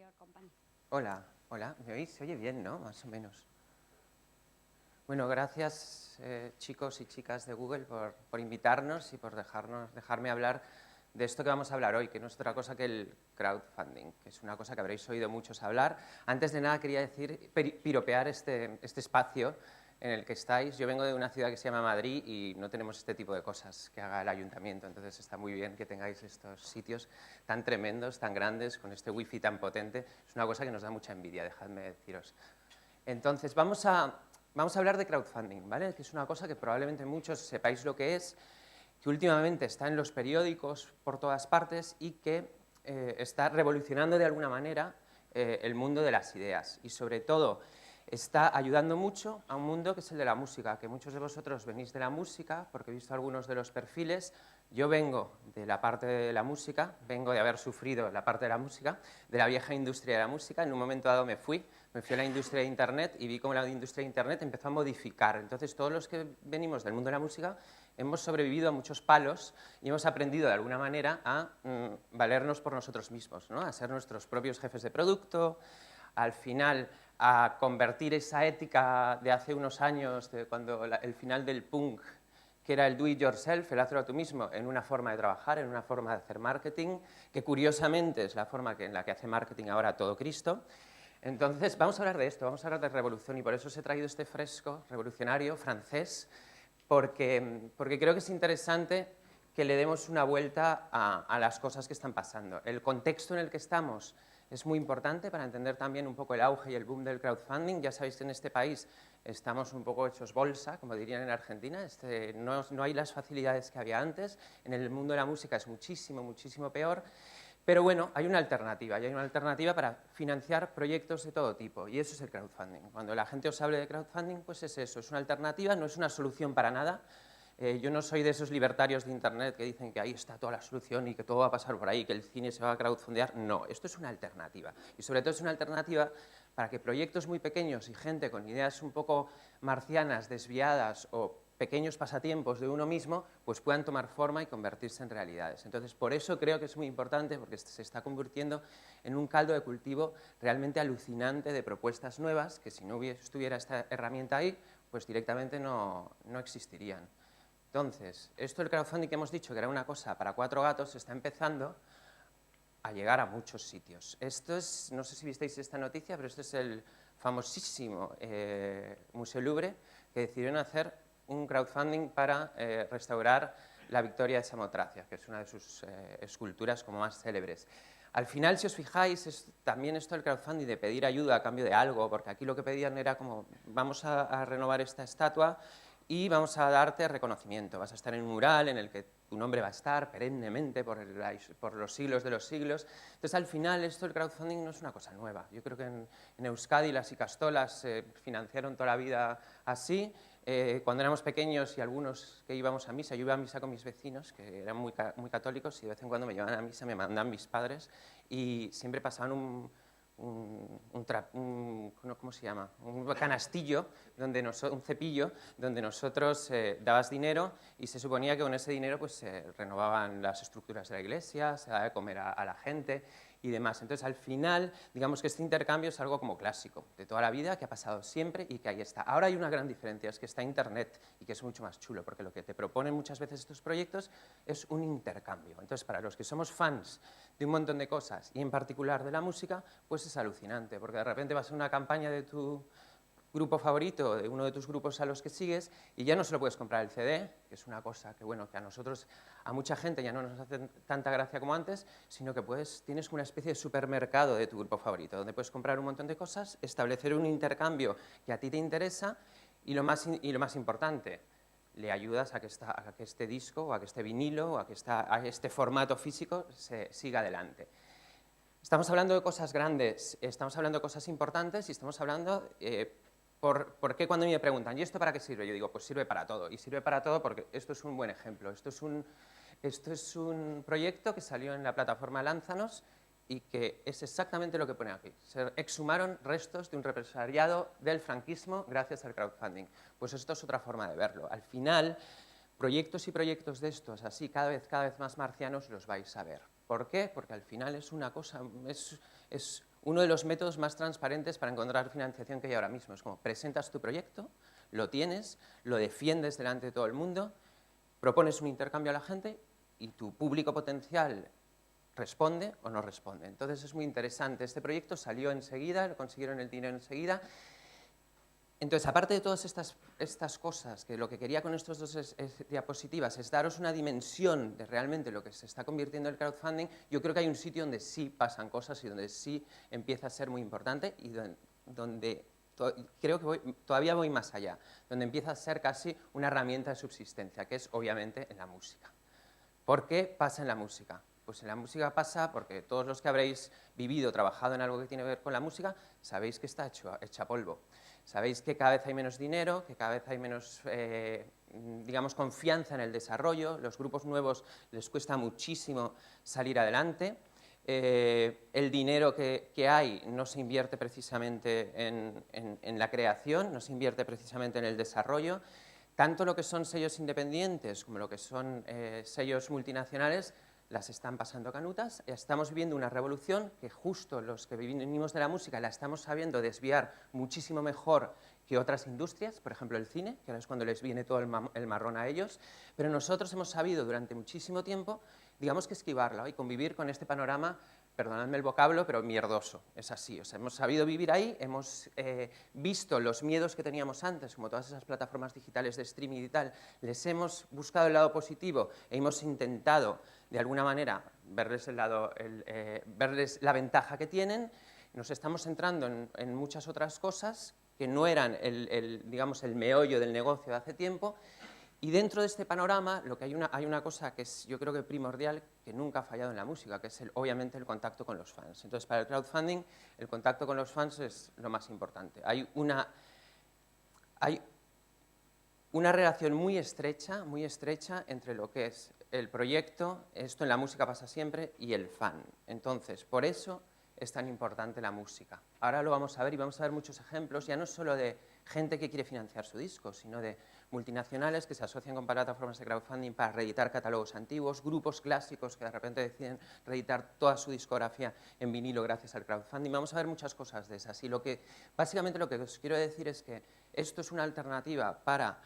your company. Hola, hola, ¿me oís? Se oye bien, ¿no? Más o menos. Bueno, gracias chicos y chicas de Google por invitarnos y por dejarme hablar de esto que vamos a hablar hoy, que no es otra cosa que el crowdfunding, que es una cosa que habréis oído muchos hablar. Antes de nada quería decir, piropear este espacio en el que estáis. Yo vengo de una ciudad que se llama Madrid y no tenemos este tipo de cosas que haga el ayuntamiento, entonces está muy bien que tengáis estos sitios tan tremendos, tan grandes, con este wifi tan potente. Es una cosa que nos da mucha envidia, dejadme deciros. Entonces, vamos a hablar de crowdfunding, ¿vale? Que es una cosa que probablemente muchos sepáis lo que es, que últimamente está en los periódicos por todas partes y que está revolucionando de alguna manera el mundo de las ideas y sobre todo está ayudando mucho a un mundo que es el de la música, que muchos de vosotros venís de la música, porque he visto algunos de los perfiles. Yo vengo de la parte de la música, vengo de haber sufrido la parte de la música, de la vieja industria de la música. En un momento dado me fui a la industria de Internet y vi cómo la industria de Internet empezó a modificar. Entonces, todos los que venimos del mundo de la música hemos sobrevivido a muchos palos y hemos aprendido de alguna manera a valernos por nosotros mismos, ¿no? A ser nuestros propios jefes de producto, al final a convertir esa ética de hace unos años, de cuando el final del punk, que era el do it yourself, el hazlo tú mismo, en una forma de trabajar, en una forma de hacer marketing, que curiosamente es la forma en la que hace marketing ahora todo Cristo. Entonces, vamos a hablar de esto, vamos a hablar de revolución y por eso os he traído este fresco revolucionario francés, porque creo que es interesante que le demos una vuelta a las cosas que están pasando. El contexto en el que estamos es muy importante para entender también un poco el auge y el boom del crowdfunding. Ya sabéis que en este país estamos un poco hechos bolsa, como dirían en Argentina. No hay las facilidades que había antes. En el mundo de la música es muchísimo, muchísimo peor. Pero bueno, hay una alternativa, y hay una alternativa para financiar proyectos de todo tipo, y eso es el crowdfunding. Cuando la gente os hable de crowdfunding, pues es eso, es una alternativa, no es una solución para nada. Yo no soy de esos libertarios de Internet que dicen que ahí está toda la solución y que todo va a pasar por ahí, que el cine se va a crowdfundear. No, esto es una alternativa, y sobre todo es una alternativa para que proyectos muy pequeños y gente con ideas un poco marcianas, desviadas o pequeños pasatiempos de uno mismo, pues puedan tomar forma y convertirse en realidades. Entonces, por eso creo que es muy importante, porque se está convirtiendo en un caldo de cultivo realmente alucinante de propuestas nuevas, que si no estuviera esta herramienta ahí, pues directamente no existirían. Entonces, esto del crowdfunding que hemos dicho que era una cosa para 4 gatos, está empezando a llegar a muchos sitios. Esto es, no sé si visteis esta noticia, pero este es el famosísimo Museo Louvre, que decidieron hacer un crowdfunding para restaurar la Victoria de Samotracia, que es una de sus esculturas como más célebres. Al final, si os fijáis, es también esto del crowdfunding de pedir ayuda a cambio de algo, porque aquí lo que pedían era como, vamos a renovar esta estatua y vamos a darte reconocimiento. Vas a estar en un mural en el que tu nombre va a estar perennemente por los siglos de los siglos. Entonces, al final, esto del crowdfunding no es una cosa nueva. Yo creo que en Euskadi las Ikastolas se financiaron toda la vida así. Cuando éramos pequeños y algunos que íbamos a misa, yo iba a misa con mis vecinos, que eran muy católicos, y de vez en cuando me llevaban a misa, me mandaban mis padres, y siempre pasaban ¿cómo se llama? Un canastillo, un cepillo, donde nosotros dabas dinero y se suponía que con ese dinero pues, se renovaban las estructuras de la iglesia, se daba de comer a la gente y demás. Entonces, al final, digamos que este intercambio es algo como clásico, de toda la vida, que ha pasado siempre y que ahí está. Ahora hay una gran diferencia, es que está Internet y que es mucho más chulo, porque lo que te proponen muchas veces estos proyectos es un intercambio. Entonces, para los que somos fans de un montón de cosas, y en particular de la música, pues es alucinante, porque de repente vas a una campaña de tu grupo favorito, de uno de tus grupos a los que sigues, y ya no solo puedes comprar el CD, que es una cosa que, bueno, que a nosotros, a mucha gente ya no nos hace tanta gracia como antes, sino que tienes una especie de supermercado de tu grupo favorito, donde puedes comprar un montón de cosas, establecer un intercambio que a ti te interesa, y lo más importante, le ayudas a que este disco, o a que este vinilo, o a que este formato físico se siga adelante. Estamos hablando de cosas grandes, estamos hablando de cosas importantes y estamos hablando... ¿Por qué cuando me preguntan, ¿y esto para qué sirve? Yo digo, pues sirve para todo. Y sirve para todo porque esto es un buen ejemplo. Esto es un proyecto que salió en la plataforma Lánzanos y que es exactamente lo que pone aquí. Se exhumaron restos de un represaliado del franquismo gracias al crowdfunding. Pues esto es otra forma de verlo. Al final, proyectos y proyectos de estos, así cada vez más marcianos, los vais a ver. ¿Por qué? Porque al final es una cosa, es uno de los métodos más transparentes para encontrar financiación que hay ahora mismo. Es como presentas tu proyecto, lo tienes, lo defiendes delante de todo el mundo, propones un intercambio a la gente y tu público potencial responde o no responde. Entonces es muy interesante. Este proyecto salió enseguida, consiguieron el dinero enseguida. Entonces, aparte de todas estas cosas, que lo que quería con estos dos diapositivas es daros una dimensión de realmente lo que se está convirtiendo en el crowdfunding, yo creo que hay un sitio donde sí pasan cosas y donde sí empieza a ser muy importante y donde creo que todavía voy más allá, donde empieza a ser casi una herramienta de subsistencia, que es obviamente en la música. ¿Por qué pasa en la música? Pues en la música pasa porque todos los que habréis vivido, trabajado en algo que tiene que ver con la música, sabéis que está hecha polvo. Sabéis que cada vez hay menos dinero, que cada vez hay menos, digamos, confianza en el desarrollo, los grupos nuevos les cuesta muchísimo salir adelante, el dinero que hay no se invierte precisamente en la creación, no se invierte precisamente en el desarrollo. Tanto lo que son sellos independientes como lo que son sellos multinacionales las están pasando canutas. Estamos viviendo una revolución que justo los que venimos de la música la estamos sabiendo desviar muchísimo mejor que otras industrias, por ejemplo el cine, que ahora es cuando les viene todo el marrón a ellos, pero nosotros hemos sabido durante muchísimo tiempo, digamos que esquivarlo y convivir con este panorama, perdonadme el vocablo, pero mierdoso, es así. O sea, hemos sabido vivir ahí, hemos visto los miedos que teníamos antes, como todas esas plataformas digitales de streaming y tal, les hemos buscado el lado positivo e hemos intentado, de alguna manera, verles la ventaja que tienen. Nos estamos centrando en muchas otras cosas que no eran digamos, el meollo del negocio de hace tiempo. Y dentro de este panorama, lo que hay una cosa que es, yo creo que primordial, que nunca ha fallado en la música, que es obviamente el contacto con los fans. Entonces, para el crowdfunding, el contacto con los fans es lo más importante. Hay una relación muy estrecha entre lo que es el proyecto, esto en la música pasa siempre, y el fan. Entonces, por eso es tan importante la música. Ahora lo vamos a ver y vamos a ver muchos ejemplos, ya no solo de gente que quiere financiar su disco, sino de multinacionales que se asocian con plataformas de crowdfunding para reeditar catálogos antiguos, grupos clásicos que de repente deciden reeditar toda su discografía en vinilo gracias al crowdfunding. Vamos a ver muchas cosas de esas. Y básicamente lo que os quiero decir es que esto es una alternativa para,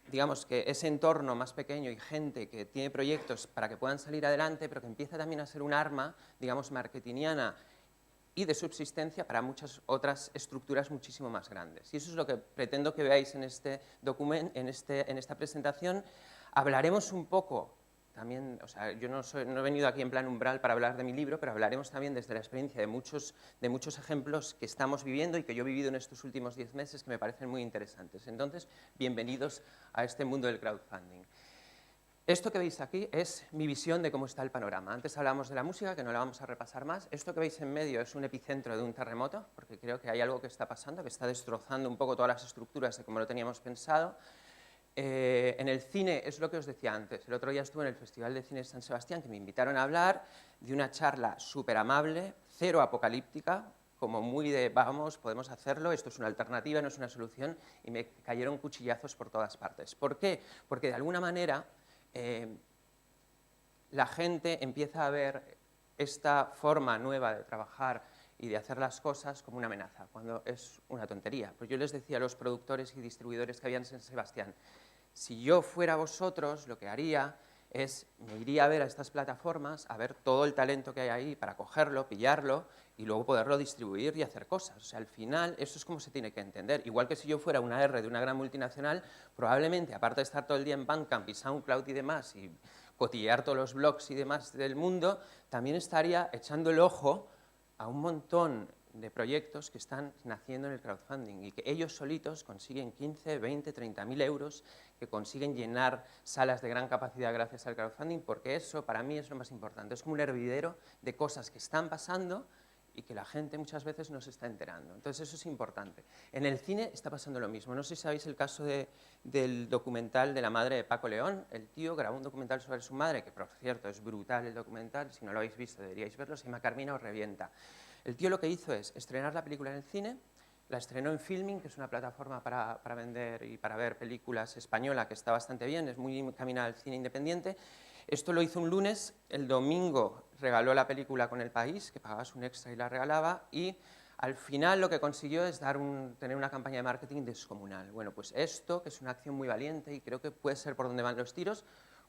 digamos, que ese entorno más pequeño y gente que tiene proyectos para que puedan salir adelante, pero que empieza también a ser un arma, digamos, marketingiana y de subsistencia para muchas otras estructuras muchísimo más grandes. Y eso es lo que pretendo que veáis en este documento, en esta presentación. Hablaremos un poco también, o sea, yo no he venido aquí en plan umbral para hablar de mi libro, pero hablaremos también desde la experiencia de muchos ejemplos que estamos viviendo y que yo he vivido en estos últimos 10 meses que me parecen muy interesantes. Entonces, bienvenidos a este mundo del crowdfunding. Esto que veis aquí es mi visión de cómo está el panorama. Antes hablábamos de la música, que no la vamos a repasar más. Esto que veis en medio es un epicentro de un terremoto, porque creo que hay algo que está pasando, que está destrozando un poco todas las estructuras de cómo lo teníamos pensado. En el cine, es lo que os decía antes, el otro día estuve en el Festival de Cine de San Sebastián, que me invitaron a hablar de una charla súper amable, cero apocalíptica, como muy de, vamos, podemos hacerlo, esto es una alternativa, no es una solución, y me cayeron cuchillazos por todas partes. ¿Por qué? Porque de alguna manera la gente empieza a ver esta forma nueva de trabajar y de hacer las cosas como una amenaza, cuando es una tontería. Pues yo les decía a los productores y distribuidores que había en San Sebastián, si yo fuera vosotros, lo que haría es, me iría a ver a estas plataformas, a ver todo el talento que hay ahí para cogerlo, pillarlo y luego poderlo distribuir y hacer cosas. O sea, al final, eso es como se tiene que entender. Igual que si yo fuera una R de una gran multinacional, probablemente, aparte de estar todo el día en Bandcamp y SoundCloud y demás, y cotillear todos los blogs y demás del mundo, también estaría echando el ojo a un montón de proyectos que están naciendo en el crowdfunding y que ellos solitos consiguen 15, 20, 30.000 euros, que consiguen llenar salas de gran capacidad gracias al crowdfunding, porque eso para mí es lo más importante. Es como un hervidero de cosas que están pasando y que la gente muchas veces no se está enterando. Entonces eso es importante. En el cine está pasando lo mismo. No sé si sabéis el caso del documental de la madre de Paco León. El tío grabó un documental sobre su madre, que por cierto es brutal el documental, si no lo habéis visto deberíais verlo, se llama Carmina os revienta. El tío lo que hizo es estrenar la película en el cine, la estrenó en Filming, que es una plataforma para vender y para ver películas española, que está bastante bien, es muy caminada al cine independiente. Esto lo hizo un lunes, el domingo regaló la película con El País, que pagabas un extra y la regalaba, y al final lo que consiguió es tener una campaña de marketing descomunal. Bueno, pues esto, que es una acción muy valiente y creo que puede ser por donde van los tiros,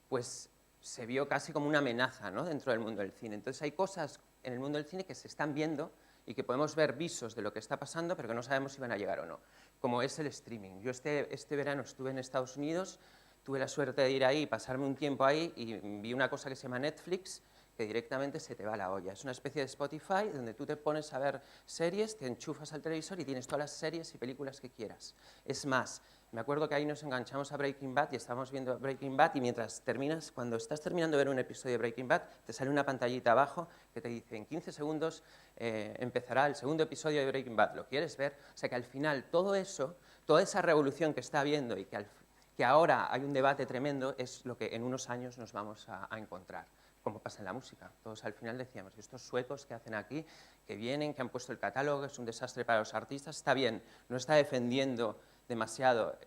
pues se vio casi como una amenaza, ¿no?, dentro del mundo del cine. Entonces hay cosas en el mundo del cine que se están viendo y que podemos ver visos de lo que está pasando, pero que no sabemos si van a llegar o no, como es el streaming. Yo este verano estuve en Estados Unidos, tuve la suerte de ir ahí, pasarme un tiempo ahí y vi una cosa que se llama Netflix, que directamente se te va la olla. Es una especie de Spotify donde tú te pones a ver series, te enchufas al televisor y tienes todas las series y películas que quieras. Es más, me acuerdo que ahí nos enganchamos a Breaking Bad y estábamos viendo Breaking Bad y cuando estás terminando de ver un episodio de Breaking Bad, te sale una pantallita abajo que te dice en 15 segundos empezará el segundo episodio de Breaking Bad. ¿Lo quieres ver? O sea que al final todo eso, toda esa revolución que está habiendo y que ahora hay un debate tremendo es lo que en unos años nos vamos a encontrar. Como pasa en la música. Todos al final decíamos, estos suecos que hacen aquí, que vienen, que han puesto el catálogo, es un desastre para los artistas, está bien, no está defendiendo demasiado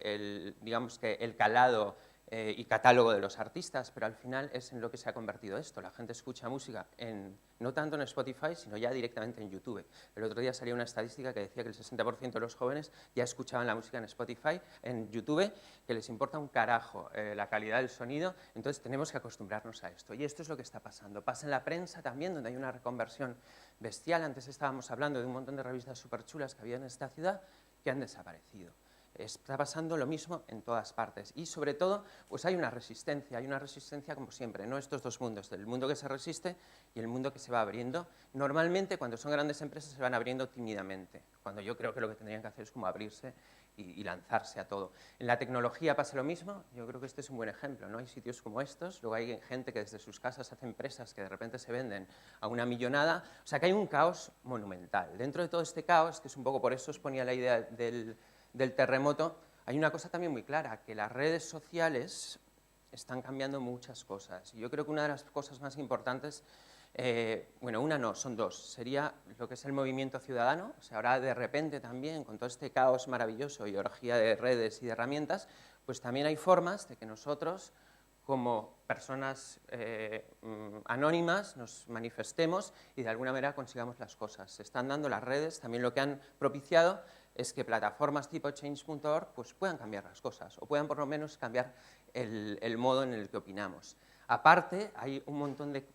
digamos que el calado y catálogo de los artistas, pero al final es en lo que se ha convertido esto. La gente escucha música no tanto en Spotify, sino ya directamente en YouTube. El otro día salió una estadística que decía que el 60% de los jóvenes ya escuchaban la música en Spotify, en YouTube, que les importa un carajo la calidad del sonido, entonces tenemos que acostumbrarnos a esto. Y esto es lo que está pasando. Pasa en la prensa también, donde hay una reconversión bestial. Antes estábamos hablando de un montón de revistas súper chulas que había en esta ciudad que han desaparecido. Está pasando lo mismo en todas partes y sobre todo pues hay una resistencia como siempre, ¿no? Estos dos mundos, el mundo que se resiste y el mundo que se va abriendo. Normalmente cuando son grandes empresas se van abriendo tímidamente, cuando yo creo que lo que tendrían que hacer es como abrirse y lanzarse a todo. En la tecnología pasa lo mismo, yo creo que este es un buen ejemplo, ¿no? Hay sitios como estos, luego hay gente que desde sus casas hace empresas que de repente se venden a una millonada, o sea que hay un caos monumental. Dentro de todo este caos, que es un poco por eso os ponía la idea del terremoto, hay una cosa también muy clara, que las redes sociales están cambiando muchas cosas. Y yo creo que una de las cosas más importantes, bueno, una no, son dos, sería lo que es el movimiento ciudadano. O sea, ahora de repente también, con todo este caos maravilloso y orgía de redes y de herramientas, pues también hay formas de que nosotros, como personas anónimas, nos manifestemos y de alguna manera consigamos las cosas. Se están dando las redes, también lo que han propiciado es que plataformas tipo change.org pues puedan cambiar las cosas o puedan por lo menos cambiar el modo en el que opinamos. Aparte, hay un montón de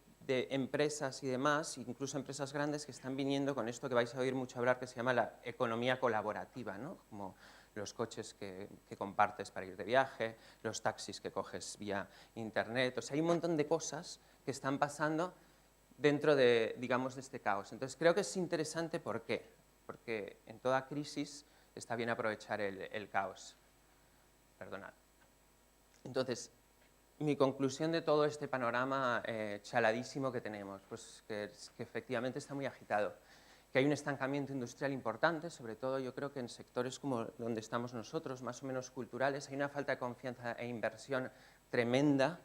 empresas y demás, incluso empresas grandes, que están viniendo con esto que vais a oír mucho hablar, que se llama la economía colaborativa, ¿no? Como los coches que compartes para ir de viaje, los taxis que coges vía internet. O sea, hay un montón de cosas que están pasando dentro de, digamos, de este caos. Entonces, creo que es interesante, ¿por qué? Porque en toda crisis está bien aprovechar el caos. Perdonad. Entonces, mi conclusión de todo este panorama chaladísimo que tenemos, pues que efectivamente está muy agitado, que hay un estancamiento industrial importante, sobre todo yo creo que en sectores como donde estamos nosotros, más o menos culturales, hay una falta de confianza e inversión tremenda.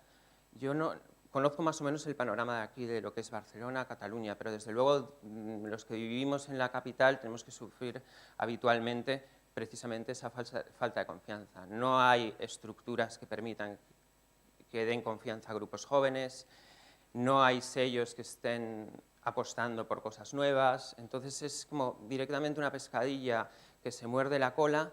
Yo no conozco más o menos el panorama de aquí, de lo que es Barcelona, Cataluña, pero desde luego los que vivimos en la capital tenemos que sufrir habitualmente precisamente esa falta de confianza. No hay estructuras que permitan que den confianza a grupos jóvenes, no hay sellos que estén apostando por cosas nuevas, entonces es como directamente una pescadilla que se muerde la cola,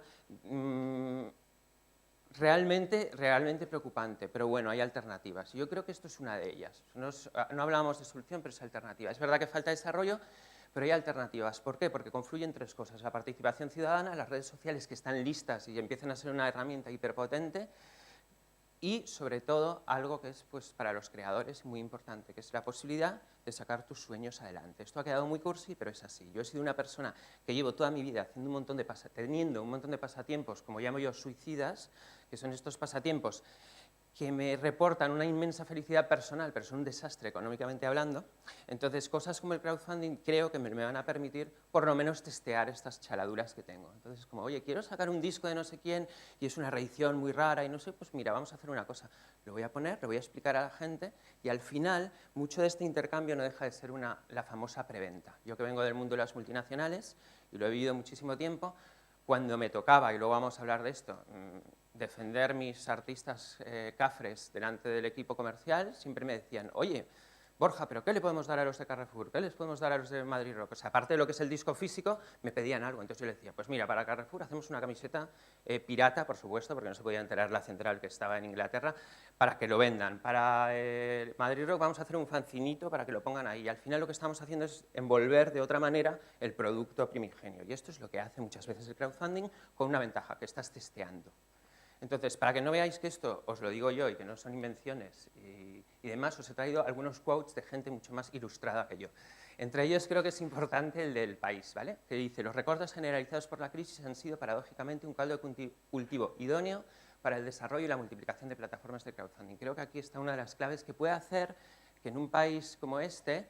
realmente preocupante, pero bueno, hay alternativas. Yo creo que esto es una de ellas. No hablábamos de solución, pero es alternativa. Es verdad que falta desarrollo, pero hay alternativas. ¿Por qué? Porque confluyen tres cosas. La participación ciudadana, las redes sociales que están listas y empiezan a ser una herramienta hiperpotente, y, sobre todo, algo que es pues, para los creadores muy importante, que es la posibilidad de sacar tus sueños adelante. Esto ha quedado muy cursi, pero es así. Yo he sido una persona que llevo toda mi vida teniendo un montón de pasatiempos, como llamo yo, suicidas, que son estos pasatiempos que me reportan una inmensa felicidad personal, pero son un desastre económicamente hablando. Entonces, cosas como el crowdfunding creo que me van a permitir por lo menos testear estas chaladuras que tengo. Entonces, como, oye, quiero sacar un disco de no sé quién y es una reedición muy rara y no sé, pues mira, vamos a hacer una cosa. Lo voy a poner, lo voy a explicar a la gente y al final mucho de este intercambio no deja de ser la famosa preventa. Yo que vengo del mundo de las multinacionales y lo he vivido muchísimo tiempo, cuando me tocaba, y luego vamos a hablar de esto, defender mis artistas cafres delante del equipo comercial, siempre me decían, oye, Borja, ¿pero qué le podemos dar a los de Carrefour? ¿Qué les podemos dar a los de Madrid Rock? O sea, aparte de lo que es el disco físico, me pedían algo. Entonces yo le decía, pues mira, para Carrefour hacemos una camiseta pirata, por supuesto, porque no se podía enterar la central que estaba en Inglaterra, para que lo vendan. Para Madrid Rock vamos a hacer un fancinito para que lo pongan ahí. Y al final lo que estamos haciendo es envolver de otra manera el producto primigenio. Y esto es lo que hace muchas veces el crowdfunding con una ventaja, que estás testeando. Entonces, para que no veáis que esto os lo digo yo y que no son invenciones y demás, os he traído algunos quotes de gente mucho más ilustrada que yo. Entre ellos creo que es importante el del País, ¿vale? Que dice, los recortes generalizados por la crisis han sido paradójicamente un caldo de cultivo idóneo para el desarrollo y la multiplicación de plataformas de crowdfunding. Creo que aquí está una de las claves que puede hacer que en un país como este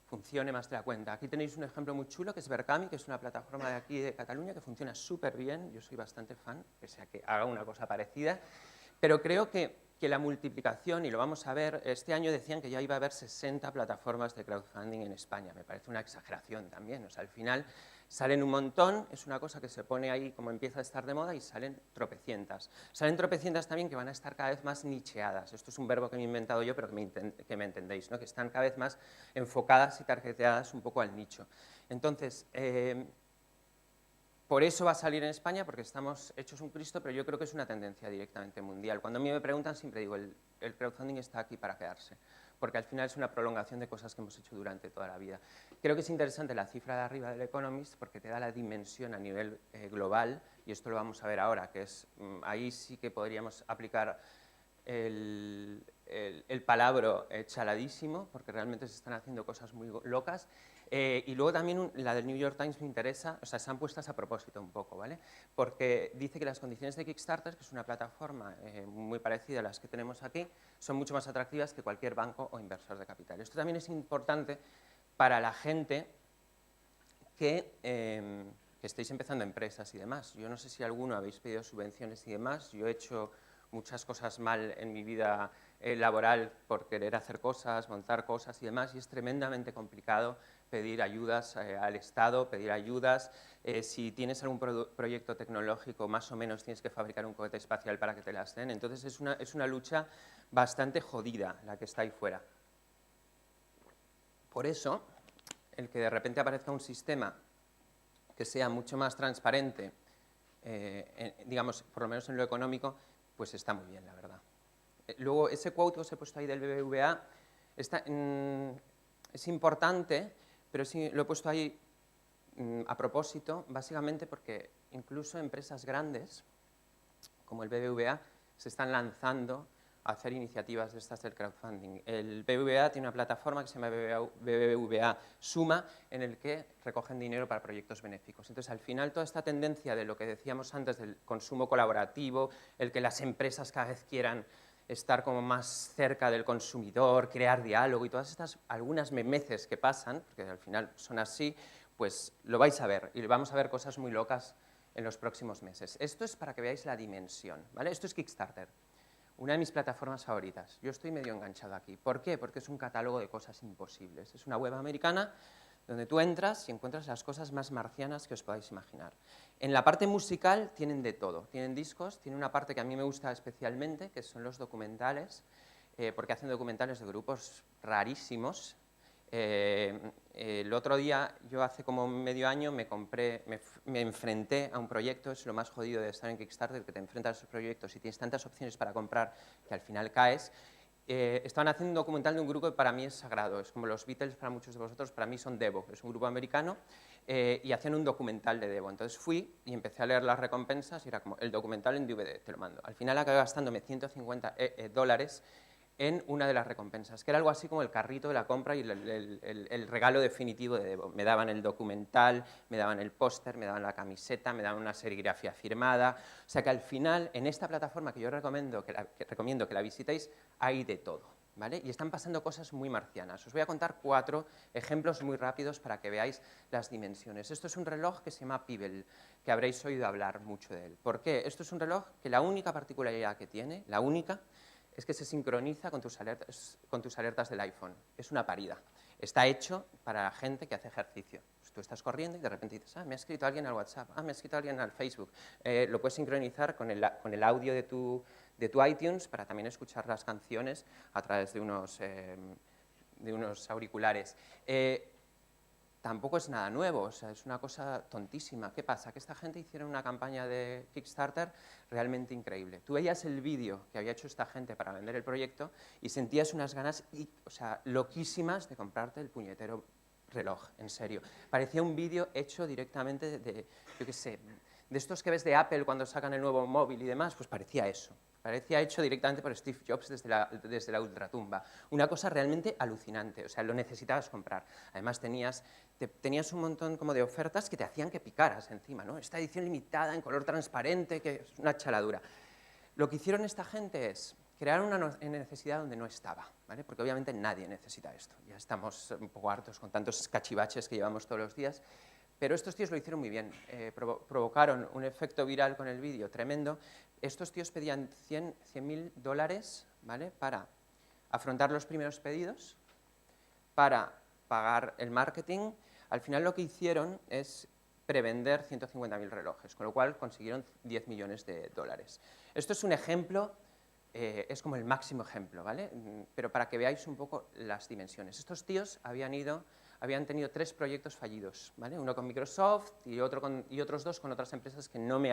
funcione más de la cuenta. Aquí tenéis un ejemplo muy chulo, que es Berkami, que es una plataforma de aquí de Cataluña que funciona súper bien. Yo soy bastante fan, pese a que haga una cosa parecida. Pero creo que la multiplicación, y lo vamos a ver, este año decían que ya iba a haber 60 plataformas de crowdfunding en España. Me parece una exageración también. O sea, al final salen un montón, es una cosa que se pone ahí como empieza a estar de moda y salen tropecientas. Salen tropecientas también que van a estar cada vez más nicheadas. Esto es un verbo que me he inventado yo, pero que me entendéis, ¿no? Que están cada vez más enfocadas y targeteadas un poco al nicho. Entonces, por eso va a salir en España, porque estamos hechos un Cristo, pero yo creo que es una tendencia directamente mundial. Cuando a mí me preguntan, siempre digo, el crowdfunding está aquí para quedarse, porque al final es una prolongación de cosas que hemos hecho durante toda la vida. Creo que es interesante la cifra de arriba del Economist, porque te da la dimensión a nivel global, y esto lo vamos a ver ahora, que es, ahí sí que podríamos aplicar el palabro chaladísimo, porque realmente se están haciendo cosas muy locas. Y luego también la del New York Times me interesa, o sea, están puestas a propósito un poco, ¿vale? Porque dice que las condiciones de Kickstarter, que es una plataforma muy parecida a las que tenemos aquí, son mucho más atractivas que cualquier banco o inversor de capital. Esto también es importante para la gente que estéis empezando empresas y demás. Yo no sé si alguno habéis pedido subvenciones y demás, yo he hecho muchas cosas mal en mi vida laboral por querer hacer cosas, montar cosas y demás, y es tremendamente complicado pedir ayudas al Estado, pedir ayudas. Si tienes algún proyecto tecnológico, más o menos tienes que fabricar un cohete espacial para que te las den. Entonces es una lucha bastante jodida la que está ahí fuera. Por eso, el que de repente aparezca un sistema que sea mucho más transparente, digamos, por lo menos en lo económico, pues está muy bien, la verdad. Luego, ese quote que os he puesto ahí del BBVA es importante, pero sí lo he puesto ahí a propósito, básicamente porque incluso empresas grandes, como el BBVA, se están lanzando a hacer iniciativas de estas del crowdfunding. El BBVA tiene una plataforma que se llama BBVA Suma, en el que recogen dinero para proyectos benéficos. Entonces, al final, toda esta tendencia de lo que decíamos antes del consumo colaborativo, el que las empresas cada vez quieran estar como más cerca del consumidor, crear diálogo y todas estas algunas memeces que pasan, porque al final son así, pues lo vais a ver y vamos a ver cosas muy locas en los próximos meses. Esto es para que veáis la dimensión, ¿vale? Esto es Kickstarter, una de mis plataformas favoritas. Yo estoy medio enganchado aquí. ¿Por qué? Porque es un catálogo de cosas imposibles. Es una web americana donde tú entras y encuentras las cosas más marcianas que os podáis imaginar. En la parte musical tienen de todo. Tienen discos, tiene una parte que a mí me gusta especialmente, que son los documentales, porque hacen documentales de grupos rarísimos. El otro día, yo hace como medio año me enfrenté a un proyecto, es lo más jodido de estar en Kickstarter, que te enfrentas a esos proyectos y tienes tantas opciones para comprar que al final caes. Estaban haciendo un documental de un grupo que para mí es sagrado, es como los Beatles para muchos de vosotros, para mí son Devo, es un grupo americano, y hacían un documental de Devo. Entonces fui y empecé a leer las recompensas y era como, el documental en DVD, te lo mando. Al final acabé gastándome $150 en una de las recompensas, que era algo así como el carrito de la compra y el regalo definitivo de Devo. Me daban el documental, me daban el póster, me daban la camiseta, me daban una serigrafía firmada. O sea que al final, en esta plataforma que yo recomiendo que la visitéis, hay de todo, ¿vale? Y están pasando cosas muy marcianas. Os voy a contar 4 ejemplos muy rápidos para que veáis las dimensiones. Esto es un reloj que se llama Pebble, que habréis oído hablar mucho de él. ¿Por qué? Esto es un reloj que la única particularidad que tiene, la única, es que se sincroniza con tus alertas del iPhone. Es una parida. Está hecho para la gente que hace ejercicio. Pues tú estás corriendo y de repente dices, me ha escrito alguien al WhatsApp, me ha escrito alguien al Facebook. Lo puedes sincronizar con el audio de tu iTunes para también escuchar las canciones a través de unos de unos auriculares. Tampoco es nada nuevo, o sea, es una cosa tontísima. ¿Qué pasa? Que esta gente hicieron una campaña de Kickstarter realmente increíble. Tú veías el vídeo que había hecho esta gente para vender el proyecto y sentías unas ganas, o sea, loquísimas de comprarte el puñetero reloj, en serio. Parecía un vídeo hecho directamente de, yo qué sé, de estos que ves de Apple cuando sacan el nuevo móvil y demás, pues parecía eso. Parecía hecho directamente por Steve Jobs desde la ultratumba. Una cosa realmente alucinante, o sea, lo necesitabas comprar. Además tenías un montón como de ofertas que te hacían que picaras encima, ¿no? Esta edición limitada en color transparente, que es una chaladura. Lo que hicieron esta gente es crear una necesidad donde no estaba, ¿vale? Porque obviamente nadie necesita esto. Ya estamos un poco hartos con tantos cachivaches que llevamos todos los días. Pero estos tíos lo hicieron muy bien, provocaron un efecto viral con el vídeo tremendo. Estos tíos pedían $100.000, ¿vale?, para afrontar los primeros pedidos, para pagar el marketing. Al final lo que hicieron es prevender 150.000 relojes, con lo cual consiguieron $10 millones. Esto es un ejemplo, es como el máximo ejemplo, ¿vale? Pero para que veáis un poco las dimensiones. Estos tíos habían tenido 3 proyectos fallidos, ¿vale? Uno con Microsoft y otros 2 con otras empresas que no me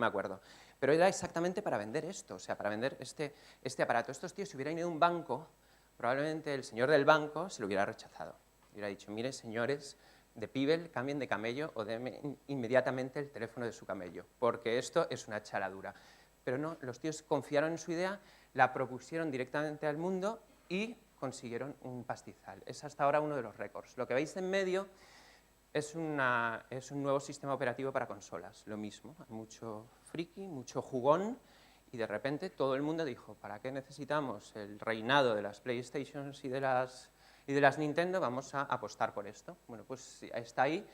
acuerdo. Pero era exactamente para vender esto, o sea, para vender este aparato. Estos tíos, si hubieran ido a un banco, probablemente el señor del banco se lo hubiera rechazado. Hubiera dicho, mire, señores de Pibel, cambien de camello o denme inmediatamente el teléfono de su camello, porque esto es una chaladura. Pero no, los tíos confiaron en su idea, la propusieron directamente al mundo y consiguieron un pastizal. Es hasta ahora uno de los récords. Lo que veis en medio es un nuevo sistema operativo para consolas, lo mismo. Hay mucho friki, mucho jugón, y de repente todo el mundo dijo, ¿para qué necesitamos el reinado de las PlayStations y de las Nintendo? Vamos a apostar por esto. Bueno, pues está ahí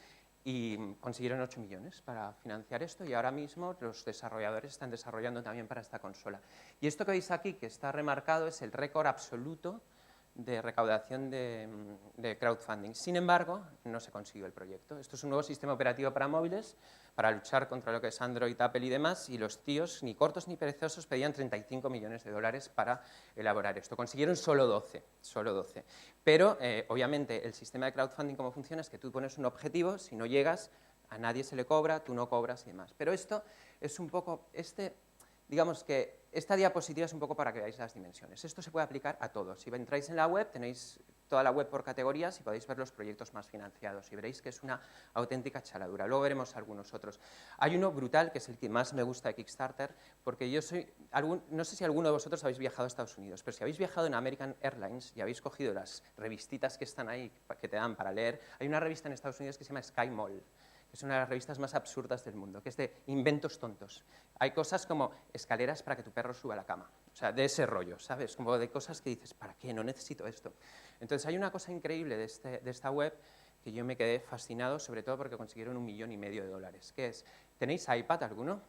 y consiguieron 8 millones para financiar esto y ahora mismo los desarrolladores están desarrollando también para esta consola. Y esto que veis aquí, que está remarcado, es el récord absoluto de recaudación de crowdfunding. Sin embargo, no se consiguió el proyecto. Esto es un nuevo sistema operativo para móviles, para luchar contra lo que es Android, Apple y demás, y los tíos, ni cortos ni perezosos, pedían $35 millones para elaborar esto. Consiguieron solo 12. Pero, obviamente, el sistema de crowdfunding, cómo funciona, es que tú pones un objetivo, si no llegas, a nadie se le cobra, tú no cobras y demás. Pero esto es un poco, digamos que esta diapositiva es un poco para que veáis las dimensiones. Esto se puede aplicar a todo. Si entráis en la web, tenéis toda la web por categorías y podéis ver los proyectos más financiados y veréis que es una auténtica chaladura. Luego veremos algunos otros. Hay uno brutal, que es el que más me gusta de Kickstarter, porque no sé si alguno de vosotros habéis viajado a Estados Unidos, pero si habéis viajado en American Airlines y habéis cogido las revistitas que están ahí, que te dan para leer, hay una revista en Estados Unidos que se llama Sky Mall, que es una de las revistas más absurdas del mundo, que es de inventos tontos. Hay cosas como escaleras para que tu perro suba a la cama, o sea, de ese rollo, ¿sabes? Como de cosas que dices, ¿para qué? No necesito esto. Entonces hay una cosa increíble de esta web que yo me quedé fascinado, sobre todo porque consiguieron $1,5 millones, que es, ¿tenéis iPad alguno?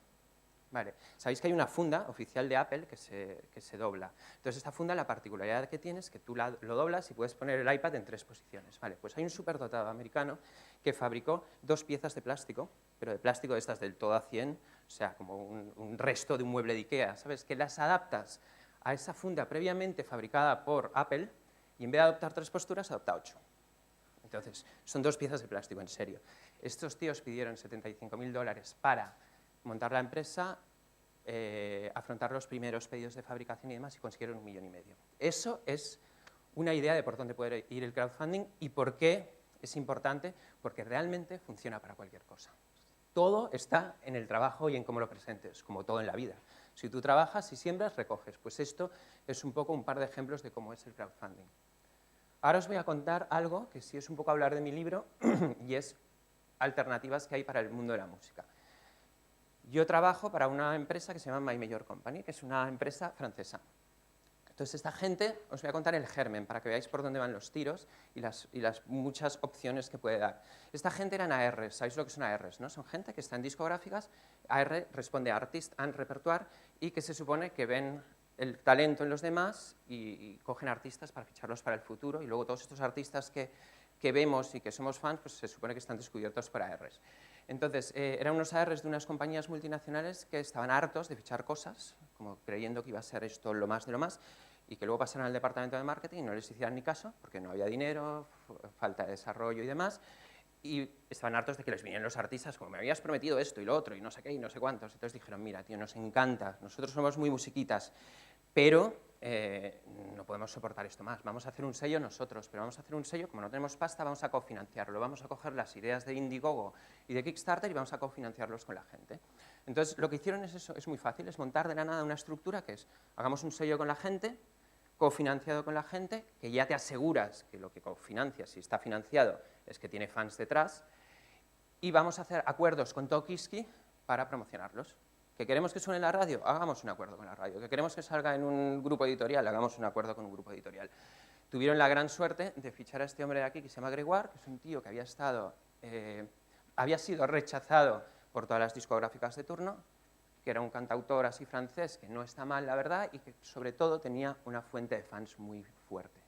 Vale. Sabéis que hay una funda oficial de Apple que se dobla. Entonces, esta funda, la particularidad que tiene es que tú lo doblas y puedes poner el iPad en 3 posiciones. Vale, pues hay un superdotado americano que fabricó 2 piezas de plástico, pero de plástico de estas del todo a 100, o sea, como un resto de un mueble de Ikea, ¿sabes? Que las adaptas a esa funda previamente fabricada por Apple y en vez de adoptar 3 posturas, adopta 8. Entonces, son 2 piezas de plástico, en serio. Estos tíos pidieron $75.000 para montar la empresa, afrontar los primeros pedidos de fabricación y demás, y consiguieron $1,5 millones. Eso es una idea de por dónde puede ir el crowdfunding y por qué es importante, porque realmente funciona para cualquier cosa. Todo está en el trabajo y en cómo lo presentes, como todo en la vida. Si tú trabajas y siembras, recoges. Pues esto es un poco un par de ejemplos de cómo es el crowdfunding. Ahora os voy a contar algo que sí es un poco hablar de mi libro y es alternativas que hay para el mundo de la música. Yo trabajo para una empresa que se llama My Major Company, que es una empresa francesa. Entonces, esta gente, os voy a contar el germen para que veáis por dónde van los tiros y las muchas opciones que puede dar. Esta gente eran ARs, ¿sabéis lo que son ARs, no? Son gente que está en discográficas, AR responde a Artist and Repertoire, y que se supone que ven el talento en los demás y cogen artistas para ficharlos para el futuro, y luego todos estos artistas que vemos y que somos fans, pues se supone que están descubiertos por ARs. Entonces, eran unos ARs de unas compañías multinacionales que estaban hartos de fichar cosas, como creyendo que iba a ser esto lo más de lo más, y que luego pasaron al departamento de marketing y no les hicieran ni caso, porque no había dinero, falta de desarrollo y demás, y estaban hartos de que les vinieran los artistas como me habías prometido esto y lo otro y no sé qué y no sé cuántos. Entonces dijeron, mira, tío, nos encanta, nosotros somos muy musiquitas, pero no podemos soportar esto más. Vamos a hacer un sello nosotros, pero vamos a hacer un sello, como no tenemos pasta, vamos a cofinanciarlo. Vamos a coger las ideas de Indiegogo y de Kickstarter y vamos a cofinanciarlos con la gente. Entonces, lo que hicieron es eso, es muy fácil, es montar de la nada una estructura que es, hagamos un sello con la gente, cofinanciado con la gente, que ya te aseguras que lo que cofinancias, si está financiado, es que tiene fans detrás, y vamos a hacer acuerdos con Tokiski para promocionarlos. ¿Que queremos que suene en la radio? Hagamos un acuerdo con la radio. ¿Que queremos que salga en un grupo editorial? Hagamos un acuerdo con un grupo editorial. Tuvieron la gran suerte de fichar a este hombre de aquí, que se llama Gregoire, que es un tío que había sido rechazado por todas las discográficas de turno, que era un cantautor así francés, que no está mal, la verdad, y que sobre todo tenía una fuente de fans muy fuerte,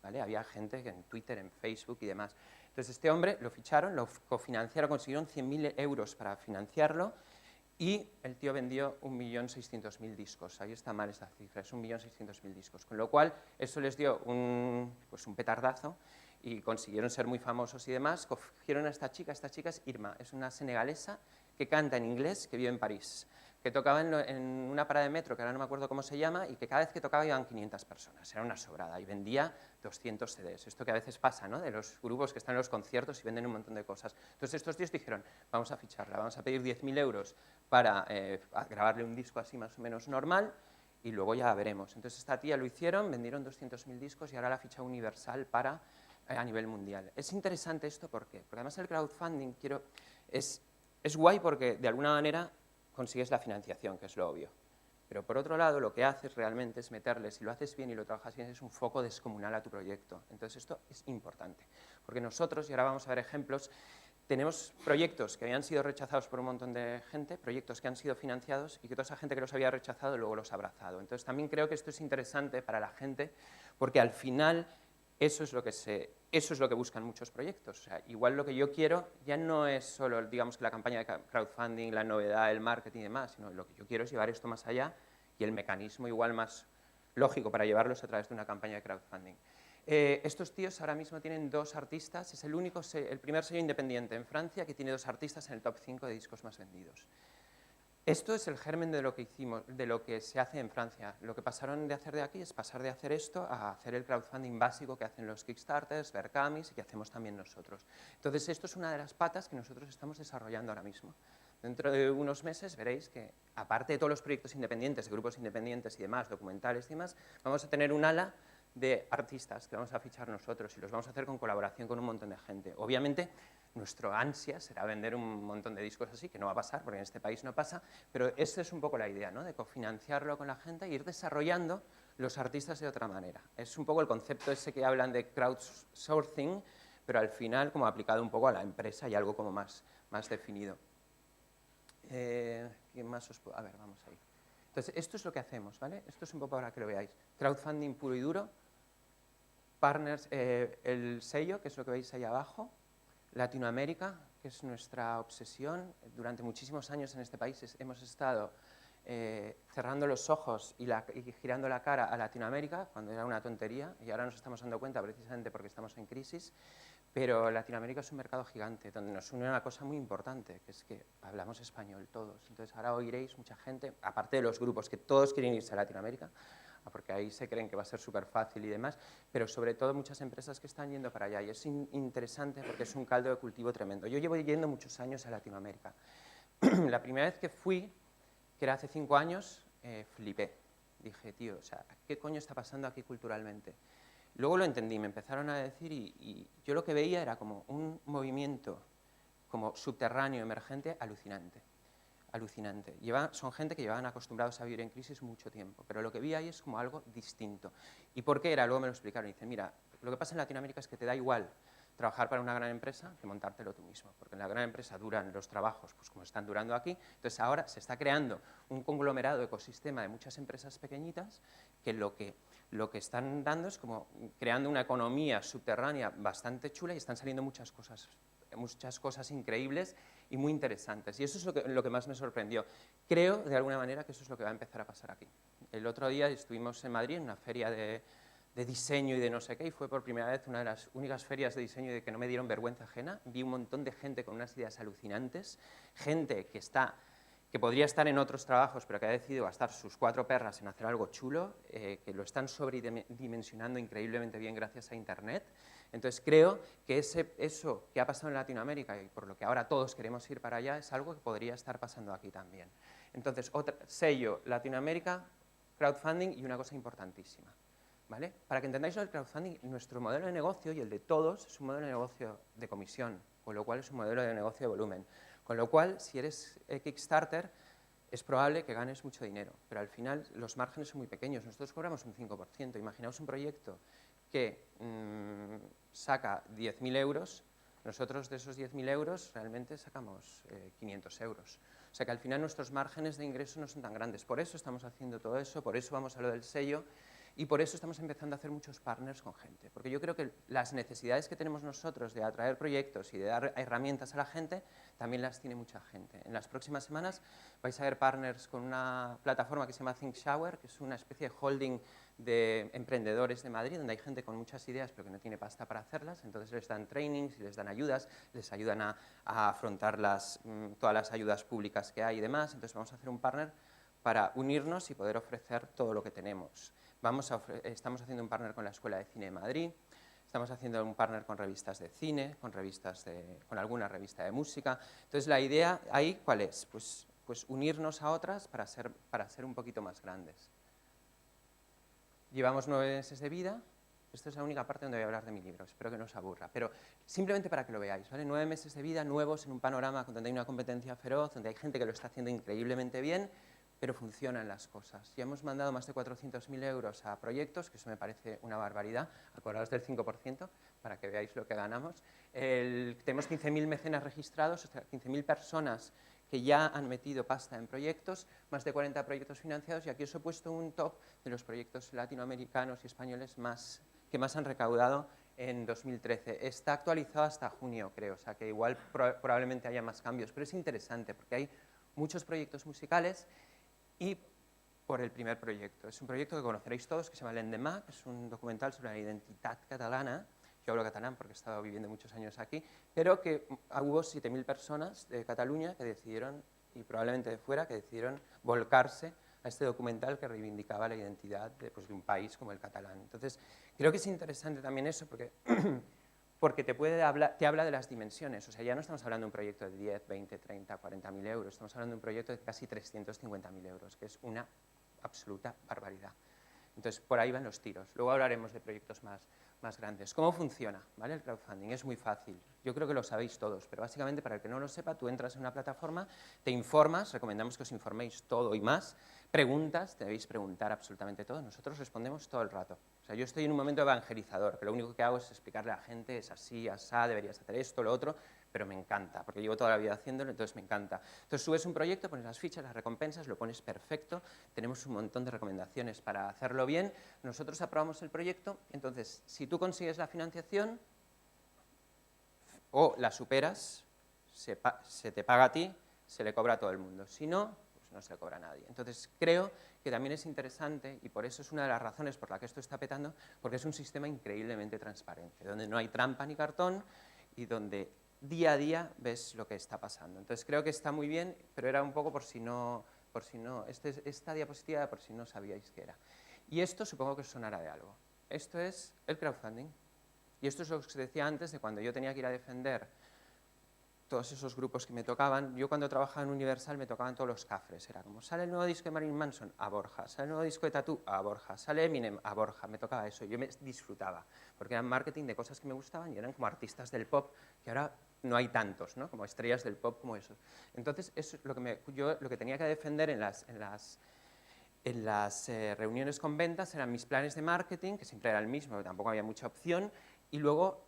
¿vale? Había gente en Twitter, en Facebook y demás. Entonces este hombre lo ficharon, lo cofinanciaron, consiguieron 100.000 euros para financiarlo, y el tío vendió 1.600.000 discos. Ahí está mal esta cifra, es 1.600.000 discos. Con lo cual, eso les dio pues un petardazo y consiguieron ser muy famosos y demás. Cogieron a esta chica es Irma, es una senegalesa que canta en inglés, que vive en París, que tocaba en una parada de metro, que ahora no me acuerdo cómo se llama, y que cada vez que tocaba iban 500 personas, era una sobrada, y vendía 200 CDs. Esto que a veces pasa, ¿no?, de los grupos que están en los conciertos y venden un montón de cosas. Entonces estos tíos dijeron, vamos a ficharla, vamos a pedir 10.000 euros para grabarle un disco así más o menos normal, y luego ya veremos. Entonces esta tía lo hicieron, vendieron 200.000 discos y ahora la ficha Universal para a nivel mundial. Es interesante esto, ¿por qué? Porque además el crowdfunding es guay porque de alguna manera consigues la financiación, que es lo obvio. Pero por otro lado, lo que haces realmente es meterle, si lo haces bien y lo trabajas bien, es un foco descomunal a tu proyecto. Entonces esto es importante, porque nosotros, y ahora vamos a ver ejemplos, tenemos proyectos que habían sido rechazados por un montón de gente, proyectos que han sido financiados y que toda esa gente que los había rechazado luego los ha abrazado. Entonces también creo que esto es interesante para la gente, porque al final eso es lo que buscan muchos proyectos. O sea, igual lo que yo quiero ya no es solo, digamos, que la campaña de crowdfunding, la novedad, el marketing y demás, sino lo que yo quiero es llevar esto más allá y el mecanismo igual más lógico para llevarlos a través de una campaña de crowdfunding. Estos tíos ahora mismo tienen 2 artistas, es el primer sello independiente en Francia que tiene 2 artistas en el top 5 de discos más vendidos. Esto es el germen de lo que hicimos, de lo que se hace en Francia. Lo que pasaron de hacer de aquí es pasar de hacer esto a hacer el crowdfunding básico que hacen los Kickstarters, Verkamis y que hacemos también nosotros. Entonces, esto es una de las patas que nosotros estamos desarrollando ahora mismo. Dentro de unos meses veréis que, aparte de todos los proyectos independientes, de grupos independientes y demás, documentales y demás, vamos a tener un ala de artistas que vamos a fichar nosotros y los vamos a hacer con colaboración con un montón de gente. Obviamente, nuestro ansia será vender un montón de discos así, que no va a pasar, porque en este país no pasa, pero esta es un poco la idea, ¿no?, de cofinanciarlo con la gente e ir desarrollando los artistas de otra manera. Es un poco el concepto ese que hablan de crowdsourcing, pero al final como aplicado un poco a la empresa y algo como más definido. ¿Qué más os puedo...? A ver, vamos ahí. Entonces, esto es lo que hacemos, ¿vale? Esto es un poco para que lo veáis. Crowdfunding puro y duro, partners, el sello, que es lo que veis ahí abajo, Latinoamérica, que es nuestra obsesión. Durante muchísimos años en este país hemos estado cerrando los ojos y girando la cara a Latinoamérica, cuando era una tontería, y ahora nos estamos dando cuenta precisamente porque estamos en crisis, pero Latinoamérica es un mercado gigante, donde nos une una cosa muy importante, que es que hablamos español todos. Entonces ahora oiréis mucha gente, aparte de los grupos que todos quieren irse a Latinoamérica, porque ahí se creen que va a ser súper fácil y demás, pero sobre todo muchas empresas que están yendo para allá, y es interesante porque es un caldo de cultivo tremendo. Yo llevo yendo muchos años a Latinoamérica. La primera vez que fui, que era hace 5 años, flipé. Dije, tío, o sea, ¿qué coño está pasando aquí culturalmente? Luego lo entendí, me empezaron a decir y yo lo que veía era como un movimiento como subterráneo, emergente, alucinante. Son gente que llevaban acostumbrados a vivir en crisis mucho tiempo, pero lo que vi ahí es como algo distinto. ¿Y por qué era? Luego me lo explicaron. Dicen, mira, lo que pasa en Latinoamérica es que te da igual trabajar para una gran empresa que montártelo tú mismo, porque en la gran empresa duran los trabajos pues como están durando aquí. Entonces ahora se está creando un conglomerado ecosistema de muchas empresas pequeñitas que lo que están dando es como creando una economía subterránea bastante chula y están saliendo muchas cosas muchas cosas increíbles y muy interesantes. Y eso es lo que más me sorprendió. Creo, de alguna manera, que eso es lo que va a empezar a pasar aquí. El otro día estuvimos en Madrid en una feria de diseño y de no sé qué, y fue por primera vez una de las únicas ferias de diseño de que no me dieron vergüenza ajena. Vi un montón de gente con unas ideas alucinantes, gente que podría estar en otros trabajos, pero que ha decidido gastar sus 4 perras en hacer algo chulo, que lo están sobredimensionando increíblemente bien gracias a Internet. Entonces creo que eso que ha pasado en Latinoamérica y por lo que ahora todos queremos ir para allá es algo que podría estar pasando aquí también. Entonces, sello Latinoamérica, crowdfunding y una cosa importantísima. ¿Vale? Para que entendáis lo del crowdfunding, nuestro modelo de negocio y el de todos es un modelo de negocio de comisión, con lo cual es un modelo de negocio de volumen. Con lo cual, si eres Kickstarter, es probable que ganes mucho dinero, pero al final los márgenes son muy pequeños. Nosotros cobramos un 5%. Imaginaos un proyecto que saca 10.000 euros, nosotros de esos 10.000 euros realmente sacamos 500 euros. O sea que al final nuestros márgenes de ingreso no son tan grandes. Por eso estamos haciendo todo eso, por eso vamos a lo del sello. Y por eso estamos empezando a hacer muchos partners con gente, porque yo creo que las necesidades que tenemos nosotros de atraer proyectos y de dar herramientas a la gente, también las tiene mucha gente. En las próximas semanas vais a ver partners con una plataforma que se llama ThinkShower, que es una especie de holding de emprendedores de Madrid, donde hay gente con muchas ideas pero que no tiene pasta para hacerlas, entonces les dan trainings, les dan ayudas, les ayudan a afrontar todas las ayudas públicas que hay y demás. Entonces vamos a hacer un partner para unirnos y poder ofrecer todo lo que tenemos. Estamos haciendo un partner con la Escuela de Cine de Madrid, estamos haciendo un partner con revistas de cine, con alguna revista de música. Entonces, la idea ahí, ¿cuál es? Pues unirnos a otras para ser un poquito más grandes. Llevamos 9 meses de vida. Esta es la única parte donde voy a hablar de mi libro, espero que no os aburra, pero simplemente para que lo veáis, ¿vale? 9 meses de vida nuevos en un panorama donde hay una competencia feroz, donde hay gente que lo está haciendo increíblemente bien, pero funcionan las cosas. Ya hemos mandado más de 400.000 euros a proyectos, que eso me parece una barbaridad, acordaos del 5%, para que veáis lo que ganamos. Tenemos 15.000 mecenas registrados, o sea, 15.000 personas que ya han metido pasta en proyectos, más de 40 proyectos financiados, y aquí os he puesto un top de los proyectos latinoamericanos y españoles que más han recaudado en 2013. Está actualizado hasta junio, creo, o sea que igual probablemente haya más cambios, pero es interesante porque hay muchos proyectos musicales. Y por el primer proyecto. Es un proyecto que conoceréis todos, que se llama L'Endemà, que es un documental sobre la identidad catalana. Yo hablo catalán porque he estado viviendo muchos años aquí, pero que hubo 7.000 personas de Cataluña que decidieron, y probablemente de fuera, que decidieron volcarse a este documental que reivindicaba la identidad de un país como el catalán. Entonces, creo que es interesante también eso, porque te habla de las dimensiones. O sea, ya no estamos hablando de un proyecto de 10, 20, 30, 40.000 euros, estamos hablando de un proyecto de casi 350.000 euros, que es una absoluta barbaridad. Entonces, por ahí van los tiros. Luego hablaremos de proyectos más grandes. ¿Cómo funciona? ¿Vale? El crowdfunding es muy fácil. Yo creo que lo sabéis todos, pero básicamente, para el que no lo sepa, tú entras en una plataforma, te informas, recomendamos que os informéis todo y más, preguntas, debéis preguntar absolutamente todo, nosotros respondemos todo el rato. O sea, yo estoy en un momento evangelizador, que lo único que hago es explicarle a la gente, es así, asá, deberías hacer esto, lo otro, pero me encanta, porque llevo toda la vida haciéndolo, entonces me encanta. Entonces subes un proyecto, pones las fichas, las recompensas, lo pones perfecto, tenemos un montón de recomendaciones para hacerlo bien, nosotros aprobamos el proyecto, entonces si tú consigues la financiación o la superas, se te paga a ti, se le cobra a todo el mundo, si no, pues no se le cobra a nadie. Entonces creo que también es interesante, y por eso es una de las razones por la que esto está petando, porque es un sistema increíblemente transparente, donde no hay trampa ni cartón y donde día a día ves lo que está pasando. Entonces creo que está muy bien, pero era un poco por si no, esta diapositiva por si no sabíais qué era. Y esto supongo que os sonará de algo. Esto es el crowdfunding. Y esto es lo que os decía antes de cuando yo tenía que ir a defender todos esos grupos que me tocaban. Yo cuando trabajaba en Universal me tocaban todos los cafres. Era como, sale el nuevo disco de Marilyn Manson, a Borja. Sale el nuevo disco de Tatú, a Borja. Sale Eminem, a Borja. Me tocaba eso. Yo me disfrutaba. Porque eran marketing de cosas que me gustaban y eran como artistas del pop, que ahora no hay tantos, ¿no? Como estrellas del pop como esos. Entonces, eso es yo lo que tenía que defender en las reuniones con ventas eran mis planes de marketing, que siempre era el mismo, tampoco había mucha opción, y luego